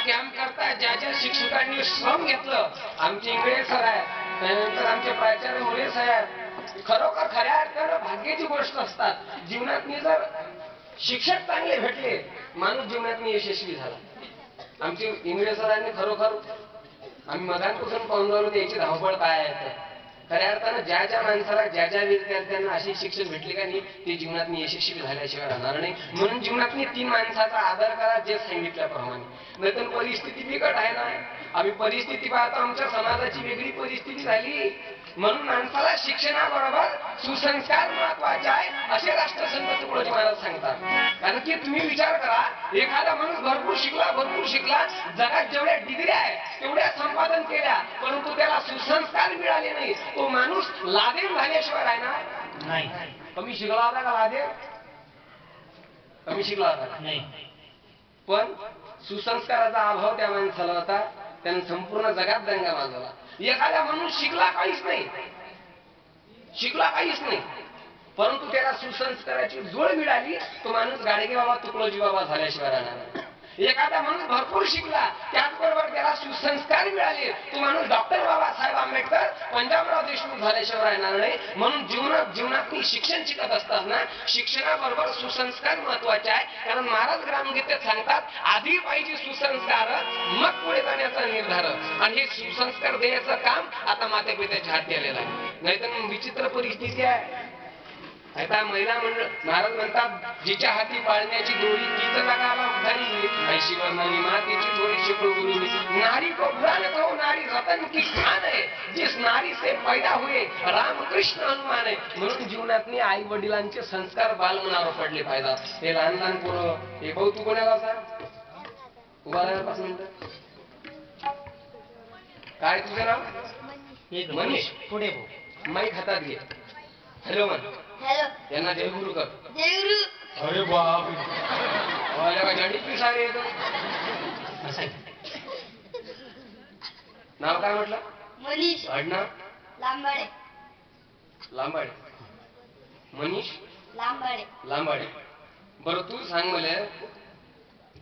Camp करता ज्या ज्या शिक्षकांनी श्रम घेतलं, आमचे इंगळे सर आहेत, त्यानंतर आमचे प्राचार्य मुले साहेब, खरोखर खऱ्या अर्थानं भाग्याची गोष्ट असतात जीवनात. जर शिक्षक चांगले भेटले, माणूस जीवनात यशस्वी झाला. आमचे इंगळे सरांनी खरोखर आम्ही मगांपासून पाहून राहिलो त्याची धावपळ काय आहे. खऱ्या अर्थानं ज्या ज्या माणसाला ज्या ज्या विद्यार्थ्यांना असे शिक्षण भेटले का नाही, ते जीवनात यशस्वी झाल्याशिवाय राहणार नाही. म्हणून जीवनात 3 माणसाचा आदर करा, जे सांगितल्याप्रमाणे. नाहीतर परिस्थिती बिकट आहे ना. आम्ही परिस्थिती पाहतो, आमच्या समाजाची वेगळी परिस्थिती झाली. म्हणून माणसाला शिक्षणाबरोबर सुसंस्कार महत्वाचे आहे, असे राष्ट्रसंत तुकडोजी महाराज सांगतात. कारण की तुम्ही विचार करा, एखादा माणूस भरपूर शिकला, जगात जेवढ्या डिग्री आहे तेवढ्या संपादन केल्या, परंतु त्याला सुसंस्कार मिळाले नाही, तो माणूस लादेन झाल्याशिवाय राहणार नाही. कमी शिकला होता का लादेन? कमी शिकला होता का? नाही. पण सुसंस्काराचा अभाव त्या माणसाला होता, त्याने संपूर्ण जगात दंगा माजवला. एखादा माणूस शिकला काहीच नाही, परंतु त्याला सुसंस्काराची जोड मिळाली, तो माणूस गाडगे बाबा तुकडोजी बाबा झाल्याशिवाय राहणार नाही. एखादा माणूस भरपूर शिकला, त्याचबरोबर त्याला सुसंस्कार मिळाले, तो माणूस डॉक्टर बाबासाहेब आंबेडकर, पंजाबराव देशमुख झाल्याशिवाय राहणार नाही. म्हणून जीवनात शिक्षण शिकत असताना शिक्षणाबरोबर सुसंस्कार महत्वाचे आहे. कारण महाराज ग्रामगीतेत सांगतात, आधी पाहिजे सुसंस्कार, मग पुढे जाण्याचा निर्धार. आणि हे सुसंस्कार देण्याचं काम आता माता पित्याच्या हाती आलेलं आहे. नाहीतर विचित्र परिस्थिती आहे. आता महिला मंडळ महाराज म्हणतात, जिच्या हाती पाळण्याची दोरी तीच जगाला उधारी, ऐशी वर्णाली मातेची दोरी शेकडो गुरुनी, नारी को बुरा न कहो, नारी रतन की खान है, जिस नारी से पैदा हुए रामकृष्ण हनुमान है. म्हणून जीवनात आई वडिलांचे संस्कार बालमनावर पडले पाहिजेत. हे लहान लहान पोरं, हे भाऊ तू कोणाला उभा राहा 5 मिनिटं. काय तुझं नाव? मनीष. पुढे माईक हातात घे. हॅलो म्हण. हॅलो. त्यांना जयगुरु कर. जयगुरु. अरे बाप, जडी सारे येतो. नाव काय म्हटलं? मनीष. आडनाव? लांबाडे. लांबाडे. मनीष लांबाडे. बरं तू सांग मला,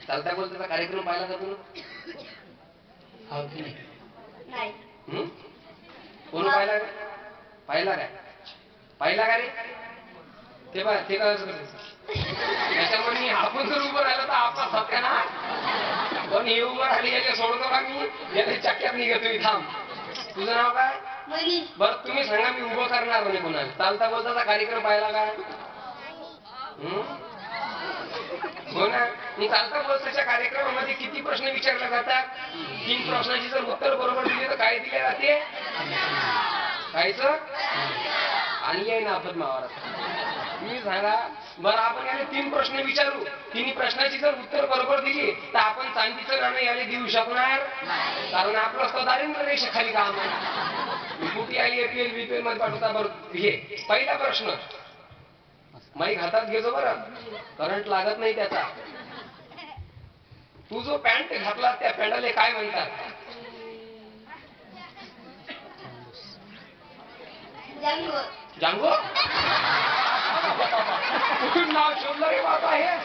चालता बोलता कार्यक्रम पाहिला का तू? हो की नाही? कोण पाहिला का? पाहिला का रे? ते काय त्याच्यामुळे आपण जर उभं राहिलं तर आपला सत्या ना. पण हे उभं राहिले, याला सोडतो का मी? याला चक्क्यात निघतो. थांब, तुझं नाव काय? बरं तुम्ही सांगा, मी उभं करणार नाही कोणाला. चालता बोलताचा कार्यक्रम पाहिला का? हो ना. मी चालता बोलताच्या कार्यक्रमामध्ये किती प्रश्न विचारले जातात? 3 प्रश्नाची जर उत्तर बरोबर दिले तर काय दिले जाते? कायच आणि येई ना आपत मावारात. तुम्ही सांगा बरं, आपण याला 3 प्रश्न विचारू, 3 प्रश्नाची जर उत्तर बरोबर दिली तर आपण चांदीचं नाणं याला देऊ शकणार, कारण आपलं असतं दारिद्र्य रेषेखाली काम आहे. कुठे आली एपीएल बीपीएल मध्ये पाठवता. बरं घे पहिला प्रश्न. माईक हातात घेतो बरं, करंट लागत नाही त्याचा. तू जो पॅन्ट घातला त्या पॅन्टला काय म्हणतात? जांगो. कुठून नाव शोधलं रे बाबा हे?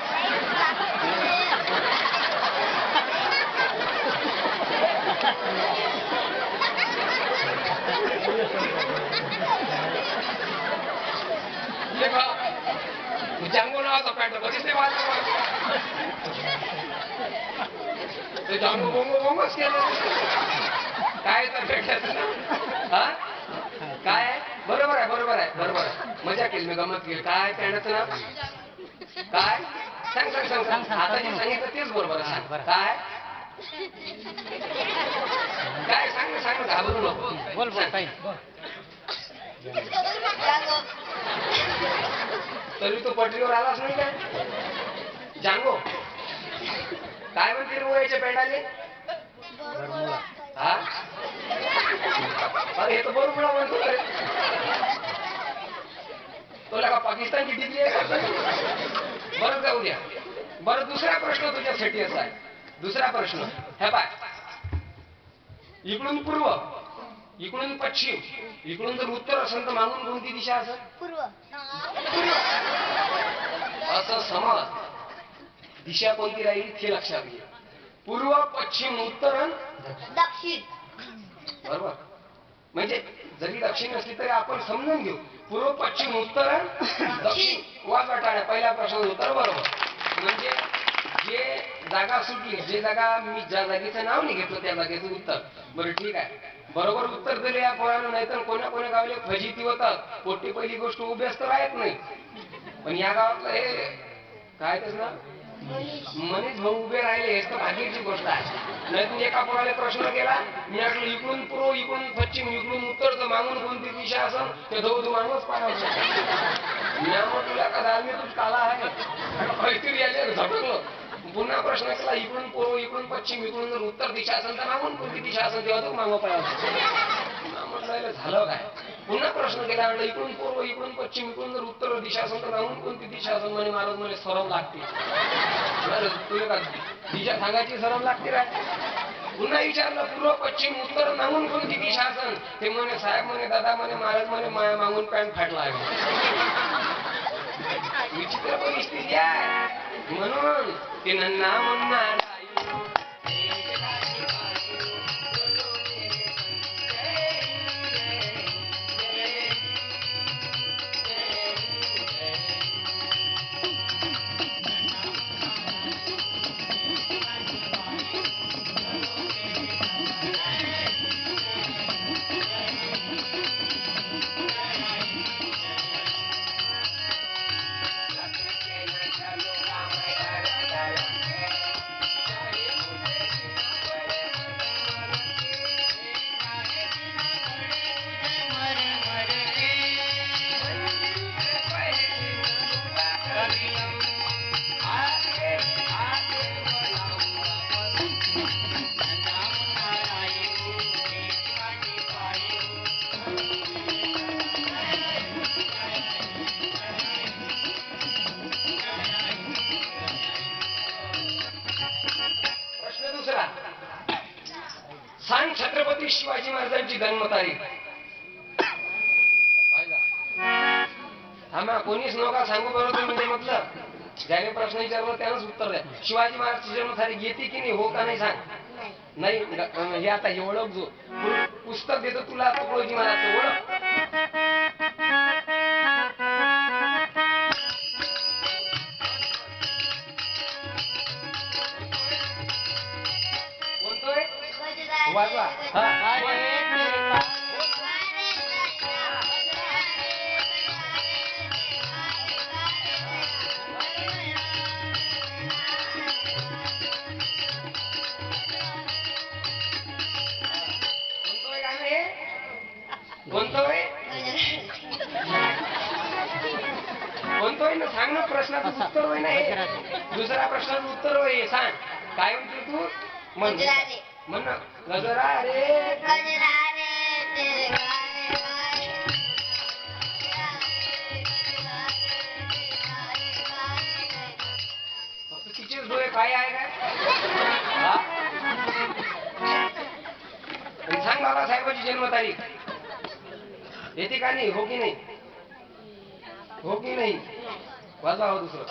जांगो नावाचा पॅन्ट बघितले माझ्या. जांगो बोंगो बोंगोच केलं काय तर भेटायचं ना. काय? बरोबर आहे. मजा केली, मी गमत केली. काय पॅन्टचं नाव काय? सांग. आता जे सांगितलं तेच बरोबर आहे. सांग काय? काय सांग, घाबरू नको. बोल. तरी तो पटरीवर आलाच नाही काय? जांगो काय म्हणते रोयाच्या पॅन्टाले? हा, अरे हे तर बरोबर म्हणतो. तुला का पाकिस्तानची डिग्री आहे का? बरं जाऊ द्या. बरं दुसरा प्रश्न तुझ्यासाठी असा आहे. दुसरा प्रश्न हे पाय, इकडून पूर्व, इकडून पश्चिम, इकडून जर उत्तर असेल तर मागून कोणती दिशा असेल? पूर्व. असं समज दिशा कोणती राहील ते लक्षात घे. पूर्व पश्चिम उत्तर आणि दक्षिण. बरोबर. म्हणजे जरी दक्षिण असली तरी आपण समजून घेऊ पूर्व पश्चिम उत्तर आणि दक्षिण. वाज वाटाळ्या पहिल्या प्रश्न उत्तर बरोबर. म्हणजे जे जागा सुटली, जे जागा मी ज्या जागेचं नाव नाही घेतलं त्या जागेचं उत्तर. बरं ठीक आहे, बरोबर उत्तर दिले या पोरानं. नाहीतर कोण्या कोण्या गावले फजिती होतात. पोटी पहिली गोष्ट उभेच तर राहत नाही. पण या गावातलं हे काय त्याच ना मनीष भाऊ उभे राहिले हेच तर भाग्याची गोष्ट आहे. नाही एका पोराला प्रश्न केला, मी म्हटलं इकडून पूर्व इकडून पश्चिम इकडून उत्तर तर मागून कोणती दिशा असेल ते दोघं मागूनच पाडायचं. मी म्हटलं का दाल मी तुझ काला आहे काहीतरी आले झटकलो. पुन्हा प्रश्न केला इकडून पूर्व इकडून पश्चिम इकडून जर उत्तर दिशा असेल तर मागून कोणती दिशा असेल तेव्हा तो मागं पाडायचं. म्हटलं झालं काय. पुन्हा प्रश्न केला, म्हटलं इकडून पूर्व इकडून पश्चिम इकडून जर उत्तर दिशा असेल तर मागून कोणती दिशा असेल. म्हणे महाराज मला सरम लागते. तुला का दिशा सांगायची सरम लागते रा. पुन्हा विचारलं पूर्व पश्चिम उत्तर मागून कोणती दिशा असेल. ते म्हणे साहेब म्हणे दादा म्हणे महाराज म्हणे माया मागून पॅन्ट फाटला आहे. विचित्र परिस्थिती आहे. म्हणून ते नन्ना मुन्ना सांग छत्रपती शिवाजी महाराजांची जन्मतारीख. आम्हा कोणीच नका सांगू बरोबर. म्हणजे म्हटलं ज्याने प्रश्न विचारला त्यानंच उत्तर द्या. शिवाजी महाराजची जन्मतारीख येते की नाही हो का नाही सांग. नाही हे आता हे ओळख जो पुस्तक देतो तुला तुकडोजी महाराजचं ओळख. कोणतोय वाजवा. कोणतोय कोणतोय ना सांग ना. प्रश्नाचं उत्तर होय ना हे. दुसऱ्या प्रश्नाचं उत्तर होय सांग. काय म्हणतो तू म्हण ना. गजरा रे फक्त तिचेच डोळे काय आहे काय. सांग बाबासाहेबांची जन्मतारीख येते का नाही. हो की नाही. हो की नाही. वाजवा हो दुसरं.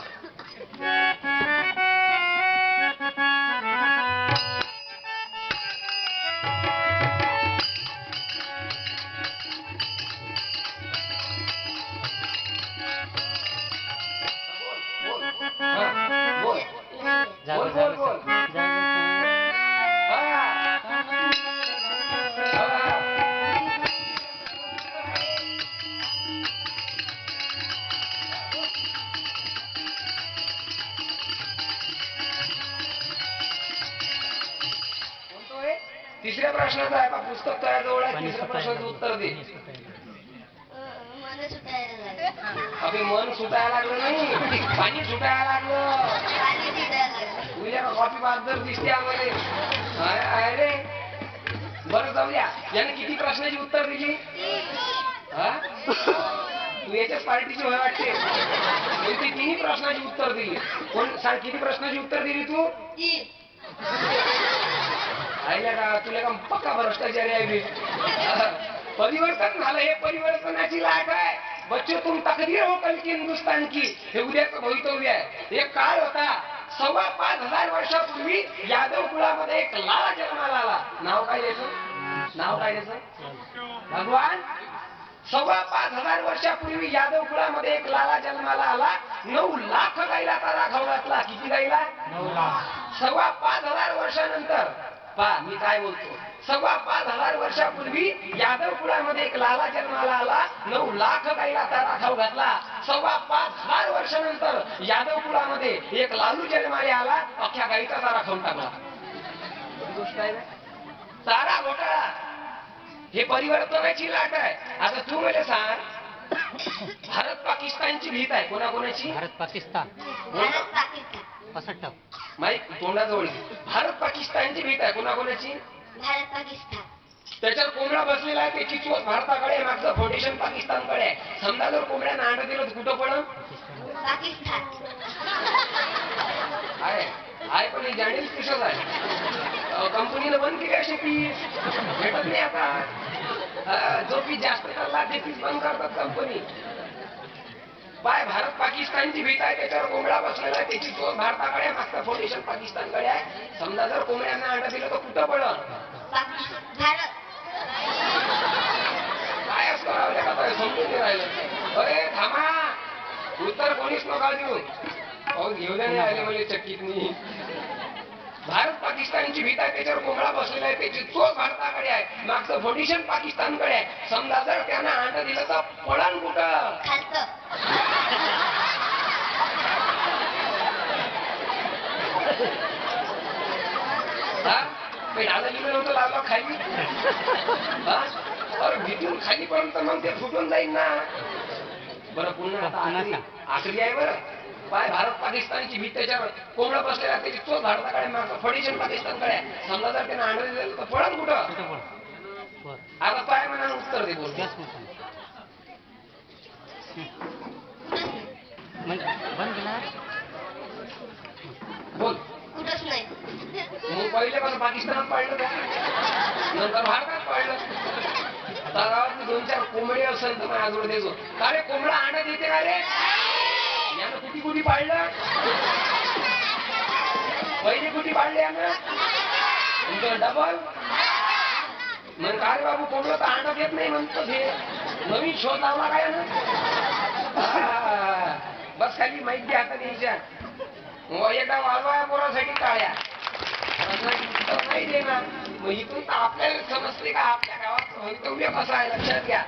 बोल बोल बोल. तिसऱ्या प्रश्नाचं आहे का पुस्तक तयार जवळ आहे. तिसऱ्या प्रश्नाचं उत्तर दे. अबे मन सुटायला लागलं नाही पाणी सुटायला लागलं. उद्या कॉफी बाजार दिसते आम्हाला. अरे बरं जाऊ द्या. याने किती प्रश्नाची उत्तर दिली. तू याच्याच पार्टीची होय वाटते. ती तिन्ही प्रश्नाची उत्तर दिली. कोण सांग किती प्रश्नाची उत्तर दिली तू. आईला का तुला का पक्का भ्रष्टाचारी आहे. परिवर्तन झालं. हे परिवर्तनाची लाट आहे. बच्चो तुम तकदीर हो कल की हिंदुस्तान की. हे उद्याचं भवितव्य आहे. एक काळ होता 5,500 वर्षापूर्वी यादव कुळामध्ये एक लाला जन्माला आला. नाव काय द्यायचं? नाव काय द्यायचं? भगवान. 5,500 वर्षापूर्वी यादव कुळामध्ये एक लाला जन्माला आला. 9 लाख गाईला तारा खाऊ घातला. किती गाईला? 9 लाख. 5,500 वर्षानंतर पहा मी काय बोलतो. 5,500 वर्षापूर्वी यादव कुळामध्ये एक लाला जन्माला आला. 9 लाख गाईला तारा खाऊ घातला. 5,500 वर्षानंतर यादव कुळामध्ये एक लालू जन्माला आला. अख्ख्या गाईचा तारा खाऊन टाकला. गोष्ट आहे ना? तारा घोटाळा हे परिवर्तनाची लाट आहे. आता तू मला सांग, भारत पाकिस्तानची भीत आहे. कोणाकोणाची? भारत पाकिस्तान. भारत पाकिस्तान. पसट्ट. माईक तोंडाजवळ. भारत पाकिस्तानची भीत आहे. कोणाकोणाची? भारत पाकिस्तान. त्याच्यावर कोंबडा बसलेला आहे. त्याची चोच भारताकडे, मागचं फाउंडेशन पाकिस्तानकडे आहे. समजा जर कोंबड्यानं अंड दिलं तर कुठं पडलं? पाकिस्तान. आहे पण हे जाणीव किशोर आहे. कंपनीनं बंद केली अशी पीस भेटत नाही आता. जो पीस जास्त चालला ते पीस बंद करतात कंपनी. पाय भारत पाकिस्तानची भीत आहे. त्याच्यावर कोंबडा बसलेला आहे. त्याची चोच भारताकडे, मागचं फाउंडेशन पाकिस्तानकडे आहे. समजा जर कोंबड्यानं अंड दिलं तर कुठं पडलं? भारत. काय असं राहिलं का? काय समजून नाही राहिलं. अरे थांबा, उत्तर कोणीच नका देऊ. अहो घेऊन नाही आले म्हणजे चक्कीत मी. भारत पाकिस्तानची भीत आहे. त्याच्यावर कोंबडा बसलेला आहे. त्याची चोच भारताकडे आहे, मागचं फाउंडेशन पाकिस्तानकडे आहे. समजा जर त्यानं अंड दिलं तर पळण कुठं? खालचं. लाला दिलं नव्हतं, लावला खाली. अरे भीतून खालीपर्यंत मग ते फुटून जाईल ना. बरं पुन्हा आता आखरी आहे बरं. पाय भारत पाकिस्तानची भीत, त्याच्यावर कोंबडा बसलेला, त्याची चोच भारताकडे, मागचं फाउंडेशन पाकिस्तानकडे आहे. समजा जर त्यानं अंड दिलं तर पळण कुठं? आता पाय म्हणा उत्तर दे. बोल. बोल. कुठंच नाही. मग पहिले पण पाकिस्तानात पाडलं का? नंतर भारतात पाडलं. गावात 2-4 कोंबडी असेल तर माझ्या जोड देतो. का रे कोंबडा अंडा देते का रे? यानं कुठे कुठे पाडलं? पहिले कुठे पाडले यानं? डबल. मग का रे बाबू कोंबडं तर अंडा देत नाही म्हणतो. हे नवीन शोध लावला काय ना? बस खाली माहिती आता द्यायच्या. एकदा वाजवाया पोरासाठी टाळ्या नाही देणार. मग इथून तर आपल्याला समजते का आपल्या गावात भवितव्य कसं आहे लक्षात घ्या.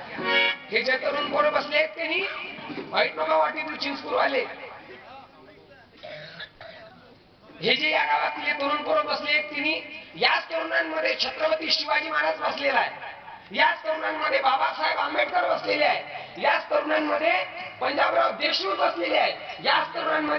हे जे तरुण पोरं बसले आहेत त्यांनी वाईट नका वाटेल चिंचपूर आले. हे जे या गावातले तरुण पोरं बसले आहेत त्यांनी, याच तरुणांमध्ये छत्रपती शिवाजी महाराज बसलेला आहे. याच तरुणांमध्ये बाबासाहेब आंबेडकर बसलेले आहेत. याच तरुणांमध्ये पंजाबराव देशमुख बसलेले आहेत. याच तरुणांमध्ये